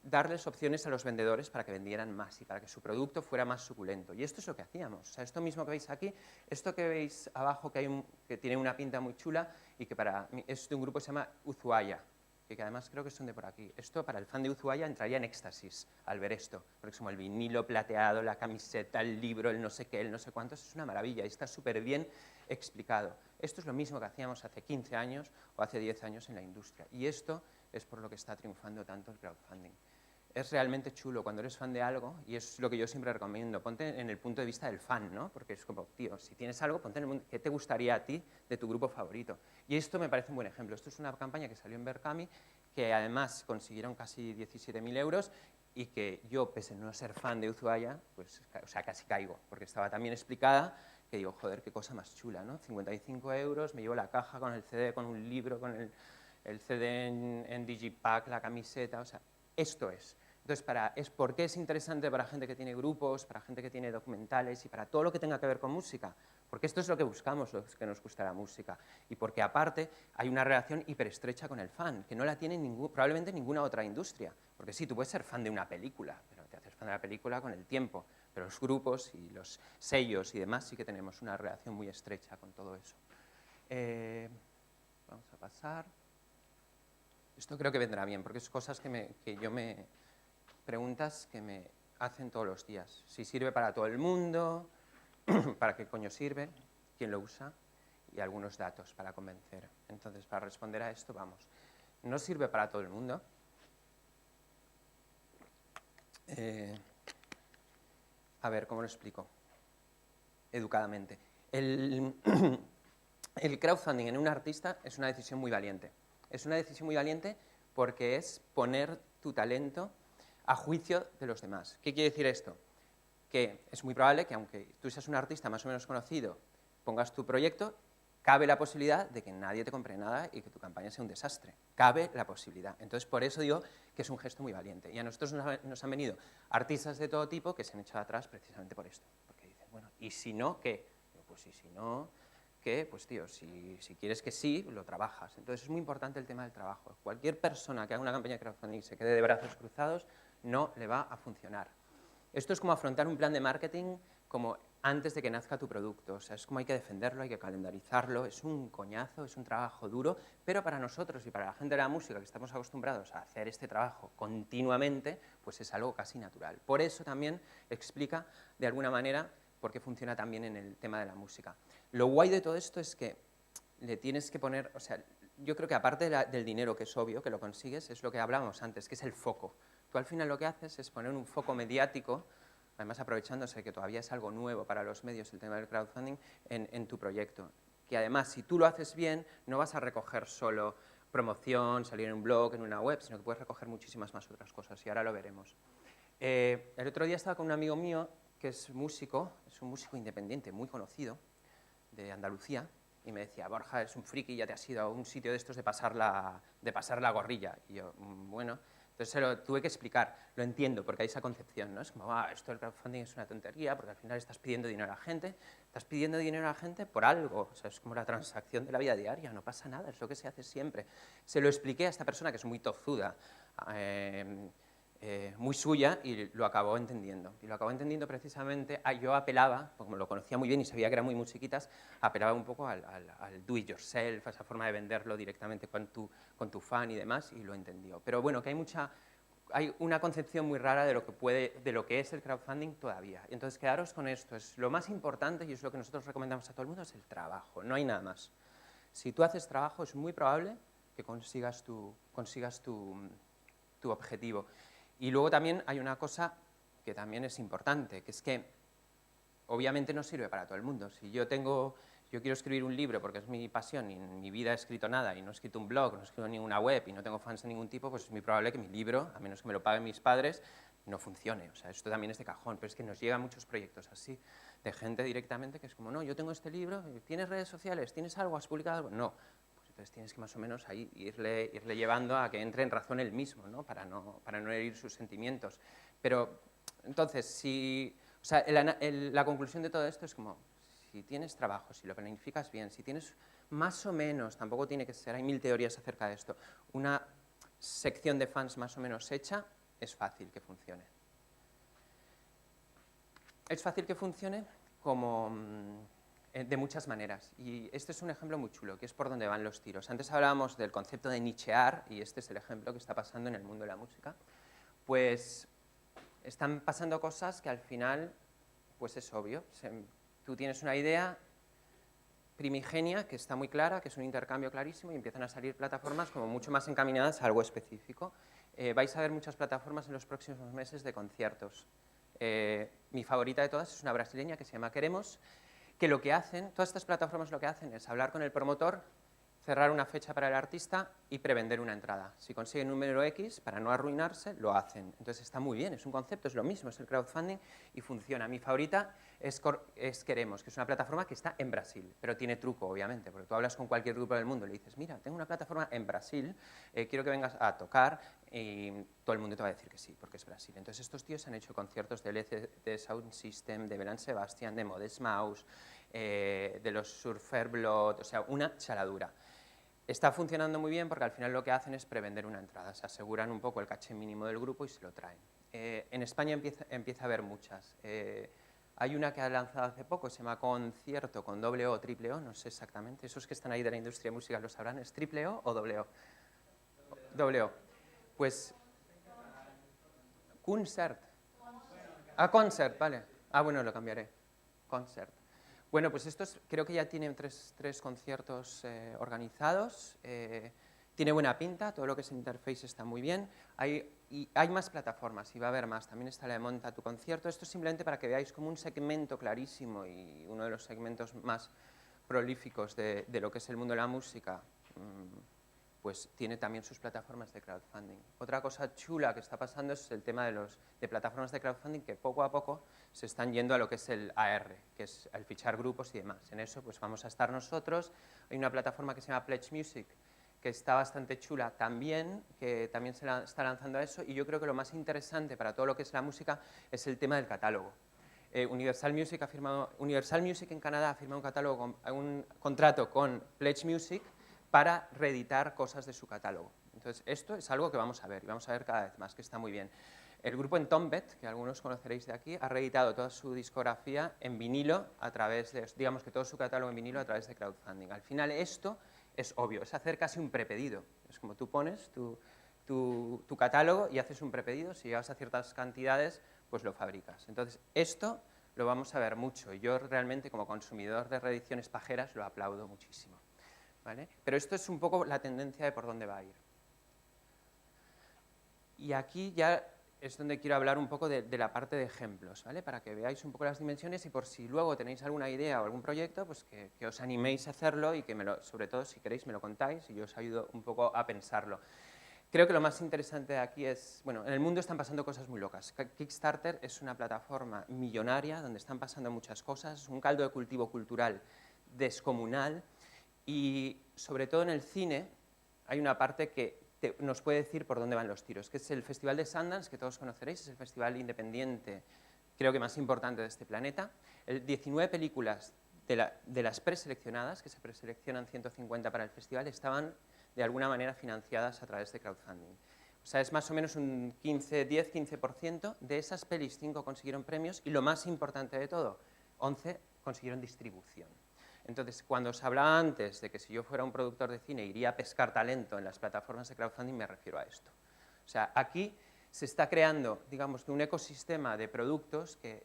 darles opciones a los vendedores para que vendieran más y para que su producto fuera más suculento. Y esto es lo que hacíamos. O sea, esto mismo que veis aquí, esto que veis abajo que tiene una pinta muy chula y que es de un grupo que se llama Ushuaia. que además creo que son de por aquí. Esto para el fan de Ushuaia entraría en éxtasis al ver esto, porque es como el vinilo plateado, la camiseta, el libro, el no sé qué, el no sé cuántos, es una maravilla y está súper bien explicado. Esto es lo mismo que hacíamos hace 15 años o hace 10 años en la industria, y esto es por lo que está triunfando tanto el crowdfunding. Es realmente chulo cuando eres fan de algo, y es lo que yo siempre recomiendo, ponte en el punto de vista del fan, ¿no? Porque es como, tío, si tienes algo, ponte en el mundo, ¿qué te gustaría a ti de tu grupo favorito? Y esto me parece un buen ejemplo. Esto es una campaña que salió en Berkami, que además consiguieron casi 17.000 euros, y que yo, pese a no ser fan de Ushuaia, pues, o sea, casi caigo, porque estaba tan bien explicada que digo, joder, qué cosa más chula, ¿no? 55 euros, me llevo la caja con el CD, con un libro, con el CD en Digipack, la camiseta, o sea, esto es. Entonces, ¿por qué es interesante para gente que tiene grupos, para gente que tiene documentales y para todo lo que tenga que ver con música? Porque esto es lo que buscamos los que nos gusta la música. Y porque aparte hay una relación hiperestrecha con el fan, que no la tiene probablemente ninguna otra industria. Porque sí, tú puedes ser fan de una película, pero te haces fan de la película con el tiempo. Pero los grupos y los sellos y demás sí que tenemos una relación muy estrecha con todo eso. Vamos a pasar. Esto creo que vendrá bien, porque es cosas preguntas que me hacen todos los días. Si sirve para todo el mundo, para qué coño sirve, quién lo usa y algunos datos para convencer. Entonces, para responder a esto, vamos. No sirve para todo el mundo. A ver, ¿cómo lo explico? Educadamente. El crowdfunding en un artista es una decisión muy valiente. Es una decisión muy valiente porque es poner tu talento a juicio de los demás. ¿Qué quiere decir esto? Que es muy probable que aunque tú seas un artista más o menos conocido, pongas tu proyecto, cabe la posibilidad de que nadie te compre nada y que tu campaña sea un desastre. Cabe la posibilidad. Entonces, por eso digo que es un gesto muy valiente. Y a nosotros nos han venido artistas de todo tipo que se han echado atrás precisamente por esto. Porque dicen, bueno, ¿y si no, qué? Pues y si no, ¿qué? Pues tío, si quieres que sí, lo trabajas. Entonces, es muy importante el tema del trabajo. Cualquier persona que haga una campaña de crowdfunding y se quede de brazos cruzados, no le va a funcionar. Esto es como afrontar un plan de marketing como antes de que nazca tu producto. O sea, es como hay que defenderlo, hay que calendarizarlo, es un coñazo, es un trabajo duro, pero para nosotros y para la gente de la música que estamos acostumbrados a hacer este trabajo continuamente, pues es algo casi natural. Por eso también explica, de alguna manera, por qué funciona también en el tema de la música. Lo guay de todo esto es que le tienes que poner, o sea, yo creo que aparte del dinero, que es obvio que lo consigues, es lo que hablábamos antes, que es el foco. Tú al final lo que haces es poner un foco mediático, además aprovechándose que todavía es algo nuevo para los medios el tema del crowdfunding, en tu proyecto. Que además, si tú lo haces bien, no vas a recoger solo promoción, salir en un blog, en una web, sino que puedes recoger muchísimas más otras cosas, y ahora lo veremos. El otro día estaba con un amigo mío que es un músico independiente muy conocido, de Andalucía, y me decía, Borja, eres un friki, ya te has ido a un sitio de estos de pasar la gorrilla. Y yo, bueno, entonces se lo tuve que explicar, lo entiendo, porque hay esa concepción, ¿no? Es como, esto del crowdfunding es una tontería, porque al final estás pidiendo dinero a la gente, por algo, o sea, es como la transacción de la vida diaria, no pasa nada, es lo que se hace siempre. Se lo expliqué a esta persona que es muy tozuda, muy suya, y lo acabó entendiendo. Y lo acabó entendiendo precisamente, yo apelaba, como lo conocía muy bien y sabía que eran muy musiquitas, apelaba un poco al do it yourself, a esa forma de venderlo directamente con tu fan y demás, y lo entendió. Pero bueno, que hay una concepción muy rara de lo que es el crowdfunding todavía. Y entonces, quedaros con esto, es lo más importante y es lo que nosotros recomendamos a todo el mundo, es el trabajo, no hay nada más. Si tú haces trabajo, es muy probable que consigas tu objetivo. Y luego también hay una cosa que también es importante, que es que obviamente no sirve para todo el mundo. Si yo quiero escribir un libro porque es mi pasión y en mi vida he escrito nada y no he escrito un blog, no he escrito ninguna web y no tengo fans de ningún tipo, pues es muy probable que mi libro, a menos que me lo paguen mis padres, no funcione. O sea, esto también es de cajón, pero es que nos llegan muchos proyectos así, de gente directamente que es como, no, yo tengo este libro, ¿tienes redes sociales? ¿Tienes algo? ¿Has publicado algo? No. Entonces tienes que más o menos ahí irle llevando a que entre en razón él mismo, ¿no? Para no herir sus sentimientos. Pero entonces, o sea, la conclusión de todo esto es como, si tienes trabajo, si lo planificas bien, si tienes más o menos, tampoco tiene que ser, hay 1000 teorías acerca de esto, una sección de fans más o menos hecha, es fácil que funcione. Es fácil que funcione como de muchas maneras. Y este es un ejemplo muy chulo, que es por donde van los tiros. Antes hablábamos del concepto de nichear, y este es el ejemplo que está pasando en el mundo de la música. Pues están pasando cosas que al final, pues es obvio. Tú tienes una idea primigenia que está muy clara, que es un intercambio clarísimo, y empiezan a salir plataformas como mucho más encaminadas a algo específico. Vais a ver muchas plataformas en los próximos meses de conciertos. Mi favorita de todas es una brasileña que se llama Queremos, que lo que hacen, todas estas plataformas lo que hacen es hablar con el promotor, cerrar una fecha para el artista y prevender una entrada. Si consiguen un número X, para no arruinarse, lo hacen. Entonces está muy bien, es un concepto, es lo mismo, es el crowdfunding y funciona. Mi favorita es Queremos, que es una plataforma que está en Brasil, pero tiene truco, obviamente, porque tú hablas con cualquier grupo del mundo y le dices, mira, tengo una plataforma en Brasil, quiero que vengas a tocar, y todo el mundo te va a decir que sí, porque es Brasil. Entonces estos tíos han hecho conciertos de LCD Sound System, de Belén Sebastián, de Modest Mouse, de los Surfer Blood, o sea, una chaladura. Está funcionando muy bien porque al final lo que hacen es prevender una entrada, se aseguran un poco el caché mínimo del grupo y se lo traen. En España empieza a haber muchas. Hay una que ha lanzado hace poco, se llama Concierto, con doble O, triple O, no sé exactamente, esos que están ahí de la industria musical lo sabrán, ¿es triple O o doble O? Doble O. Pues, Concert. Ah, Concert, vale. Ah, bueno, lo cambiaré. Concert. Bueno, pues estos creo que ya tienen tres conciertos organizados, tiene buena pinta, todo lo que es interface está muy bien, hay más plataformas y va a haber más, también está la de Monta tu concierto, esto es simplemente para que veáis como un segmento clarísimo y uno de los segmentos más prolíficos de lo que es el mundo de la música, pues tiene también sus plataformas de crowdfunding. Otra cosa chula que está pasando es el tema de plataformas de crowdfunding que poco a poco se están yendo a lo que es el AR, que es el fichar grupos y demás. En eso pues vamos a estar nosotros. Hay una plataforma que se llama Pledge Music, que está bastante chula también, que también está lanzando a eso, y yo creo que lo más interesante para todo lo que es la música es el tema del catálogo. Universal Music en Canadá ha firmado un contrato con Pledge Music para reeditar cosas de su catálogo. Entonces, esto es algo que vamos a ver, y vamos a ver cada vez más, que está muy bien. El grupo Entombed, que algunos conoceréis de aquí, ha reeditado toda su discografía en vinilo, a través de, digamos que todo su catálogo en vinilo a través de crowdfunding. Al final esto es obvio, es hacer casi un prepedido. Es como tú pones tu catálogo y haces un prepedido, si llegas a ciertas cantidades, pues lo fabricas. Entonces, esto lo vamos a ver mucho, y yo realmente como consumidor de reediciones pajeras lo aplaudo muchísimo. ¿Vale? Pero esto es un poco la tendencia de por dónde va a ir. Y aquí ya es donde quiero hablar un poco de la parte de ejemplos, ¿vale? Para que veáis un poco las dimensiones y por si luego tenéis alguna idea o algún proyecto, pues que os animéis a hacerlo y que sobre todo si queréis me lo contáis y yo os ayudo un poco a pensarlo. Creo que lo más interesante de aquí es, bueno, en el mundo están pasando cosas muy locas. Kickstarter es una plataforma millonaria donde están pasando muchas cosas, es un caldo de cultivo cultural descomunal. Y sobre todo en el cine hay una parte que nos puede decir por dónde van los tiros, que es el Festival de Sundance, que todos conoceréis, es el festival independiente, creo que más importante de este planeta. 19 películas de las preseleccionadas, que se preseleccionan 150 para el festival, estaban de alguna manera financiadas a través de crowdfunding. O sea, es más o menos un 10-15%. De esas pelis, 5 consiguieron premios y lo más importante de todo, 11 consiguieron distribución. Entonces, cuando os hablaba antes de que si yo fuera un productor de cine iría a pescar talento en las plataformas de crowdfunding, me refiero a esto. O sea, aquí se está creando, digamos, un ecosistema de productos que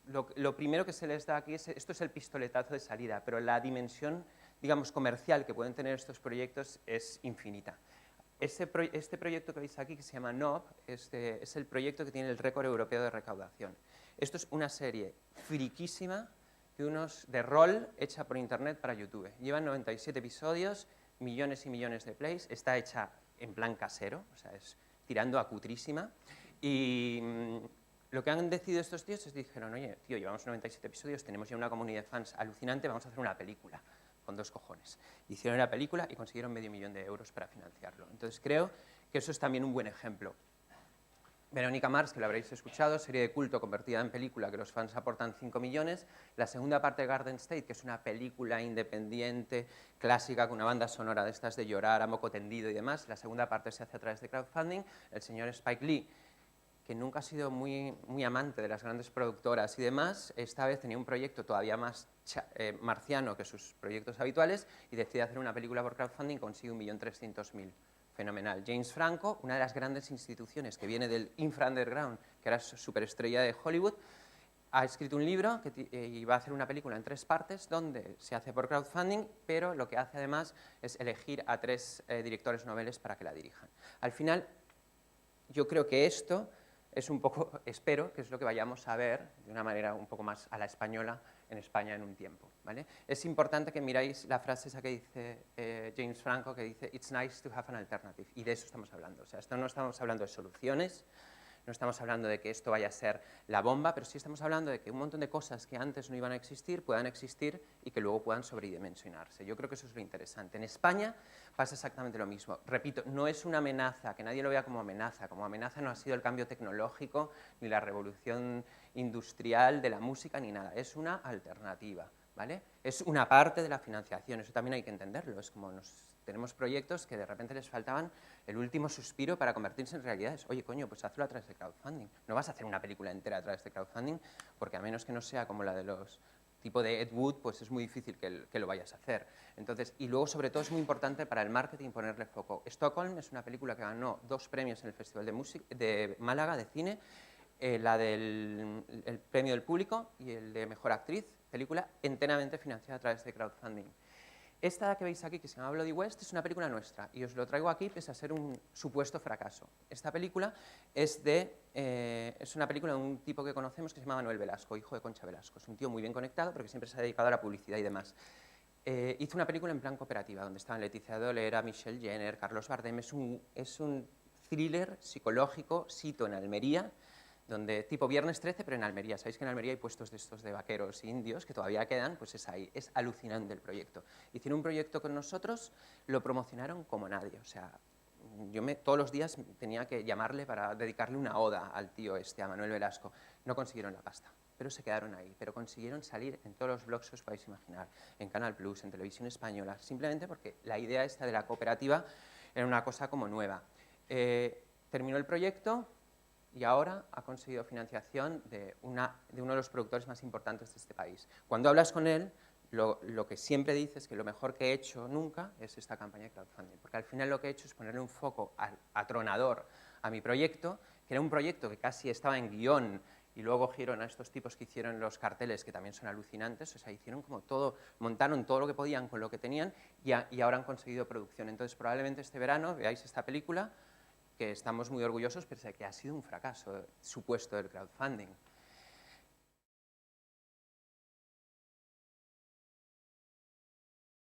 lo primero que se les da aquí esto es el pistoletazo de salida, pero la dimensión, digamos, comercial que pueden tener estos proyectos es infinita. Este proyecto que veis aquí, que se llama NOB, es el proyecto que tiene el récord europeo de recaudación. Esto es una serie friquísima de rol hecha por internet para YouTube. Llevan 97 episodios, millones y millones de plays, está hecha en plan casero, o sea, es tirando a cutrísima, y lo que han decidido estos tíos es dijeron, oye, tío, llevamos 97 episodios, tenemos ya una comunidad de fans alucinante, vamos a hacer una película, con 2 cojones. Hicieron la película y consiguieron $500,000 para financiarlo. Entonces creo que eso es también un buen ejemplo. Verónica Mars, que lo habréis escuchado, serie de culto convertida en película que los fans aportan 5 millones. La segunda parte de Garden State, que es una película independiente, clásica, con una banda sonora de estas de llorar, a moco tendido y demás. La segunda parte se hace a través de crowdfunding. El señor Spike Lee, que nunca ha sido muy amante de las grandes productoras y demás, esta vez tenía un proyecto todavía más marciano que sus proyectos habituales y decide hacer una película por crowdfunding, consigue 1.300.000. Fenomenal. James Franco, una de las grandes instituciones que viene del infra-underground, que era superestrella de Hollywood, ha escrito un libro y va a hacer una película en 3 partes donde se hace por crowdfunding, pero lo que hace además es elegir a 3 directores noveles para que la dirijan. Al final, yo creo que esto es un poco, espero que es lo que vayamos a ver de una manera un poco más a la española en España en un tiempo, ¿vale? Es importante que miráis la frase esa que dice James Franco, que dice "It's nice to have an alternative", y de eso estamos hablando. O sea, esto no estamos hablando de soluciones, no estamos hablando de que esto vaya a ser la bomba, pero sí estamos hablando de que un montón de cosas que antes no iban a existir puedan existir y que luego puedan sobredimensionarse. Yo creo que eso es lo interesante. En España pasa exactamente lo mismo. Repito, no es una amenaza, que nadie lo vea como amenaza. Como amenaza no ha sido el cambio tecnológico ni la revolución industrial de la música ni nada. Es una alternativa, ¿vale? Es una parte de la financiación, eso también hay que entenderlo. Es como tenemos proyectos que de repente les faltaban el último suspiro para convertirse en realidades. Oye, coño, pues hazlo a través de crowdfunding. No vas a hacer una película entera a través de crowdfunding, porque a menos que no sea como la de los tipo de Ed Wood, pues es muy difícil que lo vayas a hacer. Entonces, y luego, sobre todo, es muy importante para el marketing ponerle foco. Stockholm es una película que ganó 2 premios en el Festival de Málaga de cine, la del el premio del público y el de Mejor Actriz, película enteramente financiada a través de crowdfunding. Esta que veis aquí, que se llama Bloody West, es una película nuestra y os lo traigo aquí pese a ser un supuesto fracaso. Esta película es una película de un tipo que conocemos que se llama Manuel Velasco, hijo de Concha Velasco. Es un tío muy bien conectado porque siempre se ha dedicado a la publicidad y demás. Hizo una película en plan cooperativa donde estaban Leticia Dolera, Michelle Jenner, Carlos Bardem. Es un thriller psicológico, sito en Almería, donde tipo Viernes 13, pero en Almería. Sabéis que en Almería hay puestos de estos de vaqueros indios que todavía quedan, pues es ahí. Es alucinante el proyecto. Hicieron un proyecto con nosotros, lo promocionaron como nadie. O sea, todos los días tenía que llamarle para dedicarle una oda al tío a Manuel Velasco. No consiguieron la pasta, pero se quedaron ahí. Pero consiguieron salir en todos los blogs que os podéis imaginar, en Canal Plus, en Televisión Española, simplemente porque la idea esta de la cooperativa era una cosa como nueva. Terminó el proyecto y ahora ha conseguido financiación de uno de los productores más importantes de este país. Cuando hablas con él, lo que siempre dice es que lo mejor que he hecho nunca es esta campaña de crowdfunding, porque al final lo que he hecho es ponerle un foco atronador a mi proyecto, que era un proyecto que casi estaba en guión, y luego cogieron a estos tipos que hicieron los carteles, que también son alucinantes, o sea, hicieron como todo, montaron todo lo que podían con lo que tenían, y ahora han conseguido producción. Entonces, probablemente este verano veáis esta película, que estamos muy orgullosos, pero que ha sido un fracaso supuesto del crowdfunding.